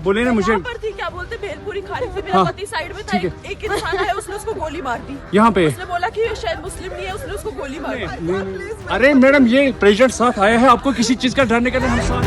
बोले ना मुझे पर थी, क्या बोलते भेलपुरी खा रही थी, मेरा पति साइड में था, एक इंसान आया, उसने उसको गोली मार दी यहाँ पे। उसने बोला कि ये शायद मुस्लिम नहीं है, उसने उसको गोली मार दी। अरे मैडम ये प्रेसिडेंट साथ आया है, आपको किसी चीज का डरने का नहीं। हम साथ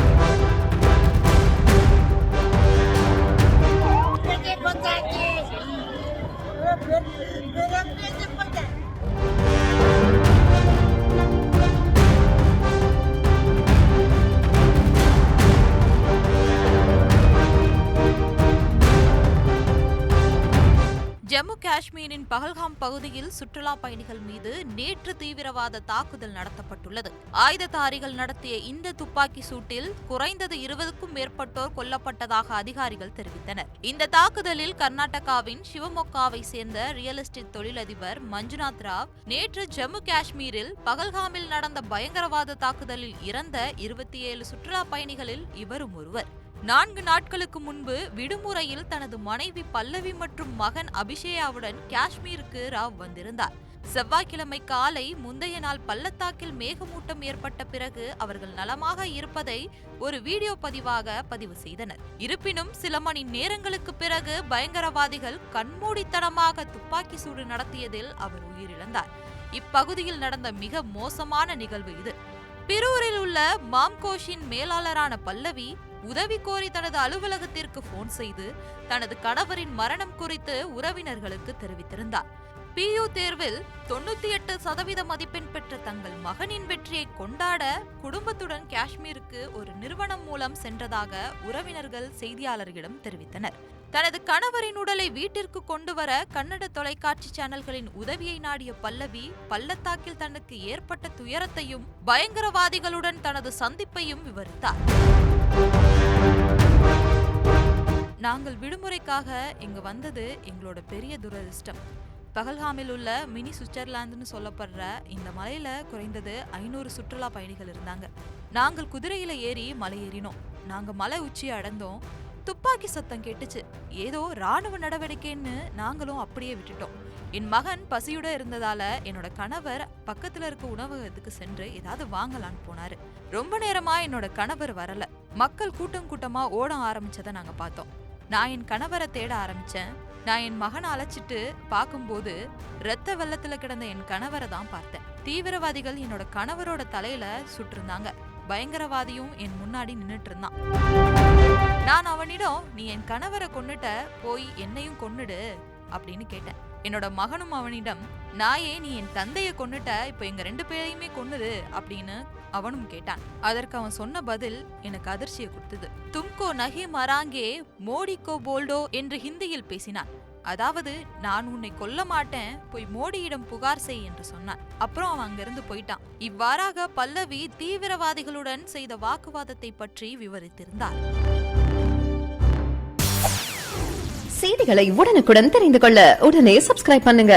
ஜம்மு காஷ்மீரின் பஹல்காம் பகுதியில் சுற்றுலா பயணிகள் மீது நேற்று தீவிரவாத தாக்குதல் நடத்தப்பட்டுள்ளது. ஆயுததாரிகள் நடத்திய இந்த துப்பாக்கி சூட்டில் குறைந்தது 20க்கும் மேற்பட்டோர் கொல்லப்பட்டதாக அதிகாரிகள் தெரிவித்தனர். இந்த தாக்குதலில் கர்நாடகாவின் சிவமொக்காவை சேர்ந்த ரியல் எஸ்டேட் தொழிலதிபர் மஞ்சுநாத் ராவ் நேற்று ஜம்மு காஷ்மீரில் பஹல்காமில் நடந்த பயங்கரவாத தாக்குதலில் இறந்த 27 சுற்றுலா பயணிகளில் இவரும் ஒருவர். 4 நாட்களுக்கு முன்பு விடுமுறையில் தனது மனைவி பல்லவி மற்றும் மகன் அபிஷேயாவுடன் காஷ்மீருக்கு ராவ் வந்திருந்தார். செவ்வாய்க்கிழமை காலை முந்தைய நாள் பள்ளத்தாக்கில் மேகமூட்டம் ஏற்பட்ட பிறகு அவர்கள் நலமாக இருப்பதை ஒரு வீடியோ பதிவாக பதிவு செய்தனர். இருப்பினும் சில மணி நேரங்களுக்கு பிறகு பயங்கரவாதிகள் கண்மூடித்தனமாக துப்பாக்கி சூடு நடத்தியதில் அவர் உயிரிழந்தார். இப்பகுதியில் நடந்த மிக மோசமான நிகழ்வு இது. பிரூரில் உள்ள மாம்கோஷின் மேலாளரான பல்லவி உதவி கோரி தனது அலுவலகத்திற்கு போன் செய்து தனது கணவரின் மரணம் குறித்து உறவினர்களுக்கு தெரிவித்திருந்தார். PU தேர்வில் 98% மதிப்பெண் பெற்ற தங்கள் மகனின் வெற்றியை கொண்டாட குடும்பத்துடன் காஷ்மீருக்கு ஒரு நிறுவனம் மூலம் சென்றதாக உறவினர்கள் செய்தியாளர்களிடம் தெரிவித்தனர். தனது கணவரின் உடலை வீட்டிற்கு கொண்டு வர கன்னட தொலைக்காட்சி சேனல்களின் உதவியை நாடிய பல்லவி பள்ளத்தாக்கில் தனக்கு ஏற்பட்ட துயரத்தையும் பயங்கரவாதிகளுடன் தனது சந்திப்பையும் விவரித்தார். நாங்கள் விடுமுறைக்காக இங்கு வந்தது எங்களோட பெரிய துரதிர்ஷ்டம். பஹல்காமில் உள்ள மினி சுவிட்சர்லாந்துன்னு சொல்லப்படுற இந்த மலையில குறைந்தது 500 சுற்றுலா பயணிகள் இருந்தாங்க. நாங்கள் குதிரையில ஏறி மலை ஏறினோம். நாங்க மலை உச்சியை அடைந்தோம். துப்பாக்கி சத்தம் கேட்டுச்சு. ஏதோ ராணுவ நடவடிக்கைன்னு நாங்களும் அப்படியே விட்டுட்டோம். என் மகன் பசியோட இருந்ததால என்னோட கணவர் பக்கத்துல இருக்க உணவகத்துக்கு சென்று ஏதாவது வாங்கலான்னு போனாரு. ரொம்ப நேரமா என்னோட கணவர் வரல. மக்கள் கூட்டம் கூட்டமா ஓட ஆரம்பிச்சதை நாங்க பார்த்தோம். நான் என் கணவரை தேட ஆரம்பிச்சேன். நான் என் மகனை அழைச்சிட்டு பார்க்கும்போது ரத்த வெள்ளத்துல கிடந்த என் கணவரை தான் பார்த்தேன். தீவிரவாதிகள் என்னோட கணவரோட தலையில சுட்டிருந்தாங்க. பயங்கரவாதியும் என் முன்னாடி நின்னுட்டு இருந்தான். நான் அவனிடம், நீ என் கணவரை கொன்னுட்ட, போய் என்னையும் கொன்னுடு அப்படின்னு கேட்டேன். என்னோட மகனும் அவனிடம், நாயே நீ என் தந்தைய கொன்னுட்ட, இப்ப எங்க 2 பேரையுமே கொன்னுடு அப்படின்னு அவனும் கேட்டான். அதற்கு அவன் சொன்ன பதில் எனக்கு அதிர்ச்சியை கொடுத்தது. தும்கோ நஹி மராங்கே மோடிக்கோ போல்டோ என்று ஹிந்தியில் பேசினான். அதாவது, நான் உன்னை கொல்ல மாட்டேன், போய் மோடியிடம் புகார் செய் என்று சொன்னான். அப்புறம் அவன் அங்கிருந்து போயிட்டான். இவ்வாறாக பல்லவி தீவிரவாதிகளுடன் செய்த வாக்குவாதத்தை பற்றி விவரித்திருந்தார். செய்திகளை உடனுக்குடன் தெரிந்து கொள்ள உடனே சப்ஸ்கிரைப் பண்ணுங்க.